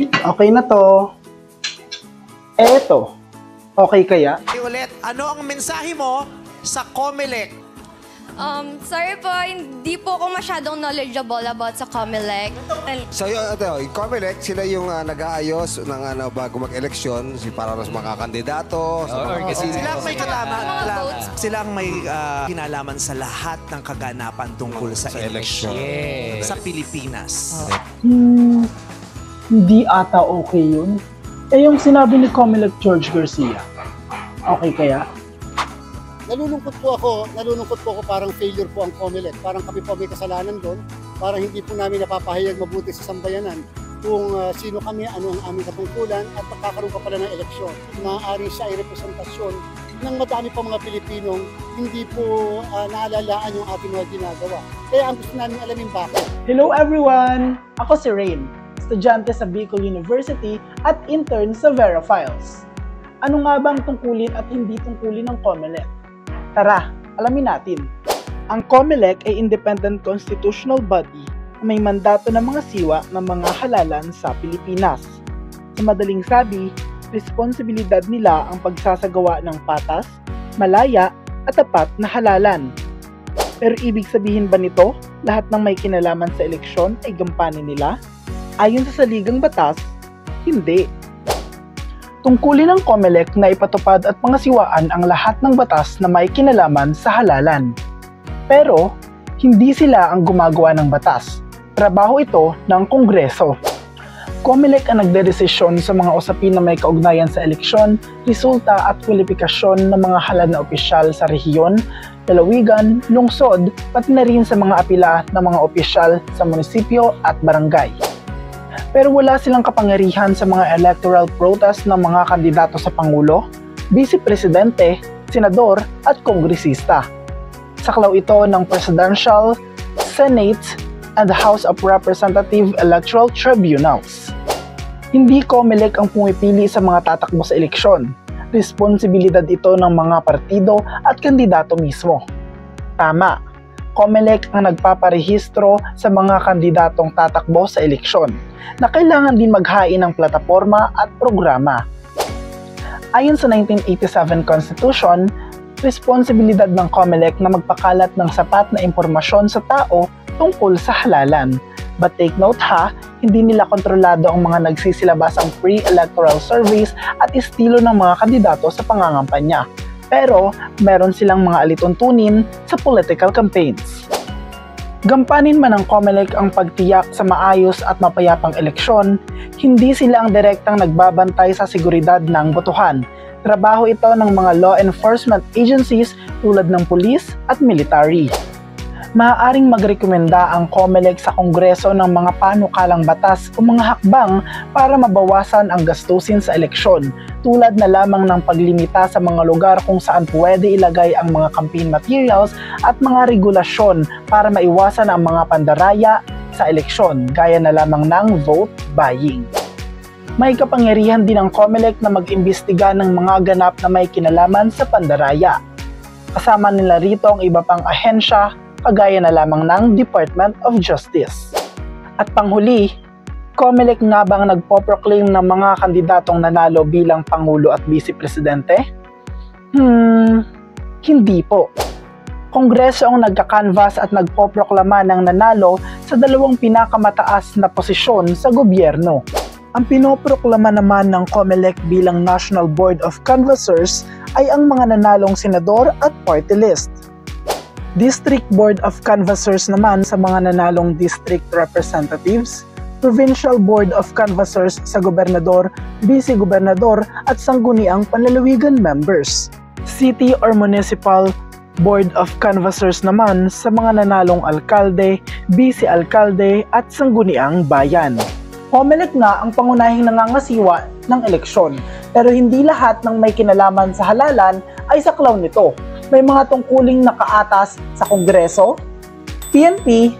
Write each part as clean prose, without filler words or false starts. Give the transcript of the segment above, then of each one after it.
Okay na to. Eto. Okay kaya? Ulit, ano ang mensahe mo sa COMELEC? Sorry po, hindi po ako masyadong knowledgeable about sa COMELEC. So yung COMELEC, sila yung nag-aayos ng bago mag-eleksyon, para sa mga kandidato. Sila ang may kinalaman. Mga votes. Sila ang may kinalaman sa lahat ng kaganapan tungkol sa eleksyon sa Pilipinas. Hindi ata okay yun. Yung sinabi ni COMELEC George Garcia. Okay kaya? Nalulungkot po ako parang failure po ang COMELEC. Parang kami po may kasalanan doon. Parang hindi po namin napapahayag mabuti sa sambayanan kung sino kami, ano ang aming katungkulan at magkakaroon pa pala ng eleksyon. Maaaring siya ay representasyon ng madami pa mga Pilipinong hindi po naalalaan yung ating mga ginagawa. Kaya ang gusto namin alamin bakit. Hello everyone! Ako si Rain, estudyante sa Bicol University at intern sa Vera Files. Ano nga bang tungkulin at hindi tungkulin ng COMELEC? Tara, alamin natin. Ang COMELEC ay independent constitutional body na may mandato ng mga siwa ng mga halalan sa Pilipinas. Sa madaling sabi, responsibilidad nila ang pagsasagawa ng patas, malaya at tapat na halalan. Pero ibig sabihin ba nito, lahat ng may kinalaman sa eleksyon ay gampanin nila? Ayon sa saligang batas, hindi. Tungkulin ng COMELEC na ipatupad at pangasiwaan ang lahat ng batas na may kinalaman sa halalan. Pero, hindi sila ang gumagawa ng batas. Trabaho ito ng Kongreso. COMELEC ang nagdedesisyon sa mga usapin na may kaugnayan sa eleksyon, resulta at kwalifikasyon ng mga halal na opisyal sa rehiyon, lalawigan, lungsod, pati na rin sa mga apila ng mga opisyal sa munisipyo at barangay. Pero wala silang kapangyarihan sa mga electoral protest ng mga kandidato sa Pangulo, Vice Presidente, Senador at Kongresista. Saklaw ito ng Presidential, Senate, and House of Representative Electoral Tribunals. Hindi COMELEC ang pumipili sa mga tatakbo sa eleksyon. Responsibilidad ito ng mga partido at kandidato mismo. Tama, COMELEC ang nagpaparehistro sa mga kandidatong tatakbo sa eleksyon na kailangan din maghain ng plataporma at programa. Ayon sa 1987 Constitution, responsibilidad ng COMELEC na magpakalat ng sapat na impormasyon sa tao tungkol sa halalan. But take note ha, hindi nila kontrolado ang mga nagsisilabasang pre-electoral surveys at estilo ng mga kandidato sa pangangampanya. Pero meron silang mga alituntunin sa political campaigns. Gampanin man ng COMELEC ang pagtiyak sa maayos at mapayapang eleksyon, hindi sila ang direktang nagbabantay sa seguridad ng botohan. Trabaho ito ng mga law enforcement agencies tulad ng pulis at military. Maaaring magrekomenda ang COMELEC sa Kongreso ng mga panukalang batas o mga hakbang para mabawasan ang gastusin sa eleksyon, tulad na lamang ng paglimita sa mga lugar kung saan pwede ilagay ang mga campaign materials at mga regulasyon para maiwasan ang mga pandaraya sa eleksyon, gaya na lamang ng vote buying. May kapangyarihan din ang COMELEC na mag-imbestiga ng mga ganap na may kinalaman sa pandaraya. Kasama nila rito ang iba pang ahensya, kagaya na lamang ng Department of Justice. At panghuli, COMELEC nga bang nagpo-proclaim ng mga kandidatong nanalo bilang Pangulo at Vice Presidente? Hindi po. Kongreso ang nagka-canvas at nagpo-proklama ng nanalo sa dalawang pinakamataas na posisyon sa gobyerno. Ang pinoproklama naman ng COMELEC bilang National Board of Canvassers ay ang mga nanalong senador at party list. District Board of Canvassers naman sa mga nanalong district representatives, Provincial Board of Canvassers sa gobernador, vice-gobernador at sangguniang panlalawigan members. City or Municipal Board of Canvassers naman sa mga nanalong alkalde, vice-alkalde at sangguniang bayan. COMELEC nga ang pangunahing nangangasiwa ng eleksyon, pero hindi lahat ng may kinalaman sa halalan ay saklaw nito. May mga tungkuling nakaatas sa Kongreso, PNP,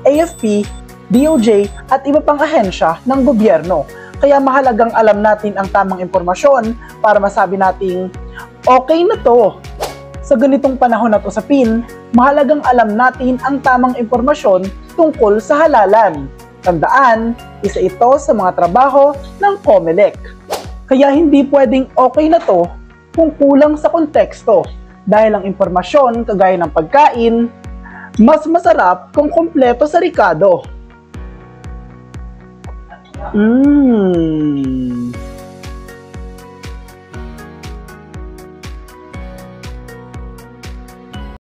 AFP, DOJ at iba pang ahensya ng gobyerno. Kaya mahalagang alam natin ang tamang impormasyon para masabi nating okay na to. Sa ganitong panahon at usapin, mahalagang alam natin ang tamang impormasyon tungkol sa halalan. Tandaan, isa ito sa mga trabaho ng COMELEC. Kaya hindi pwedeng okay na to kung kulang sa konteksto dahil ang impormasyon kagaya ng pagkain, mas masarap kung kompleto sa rikado.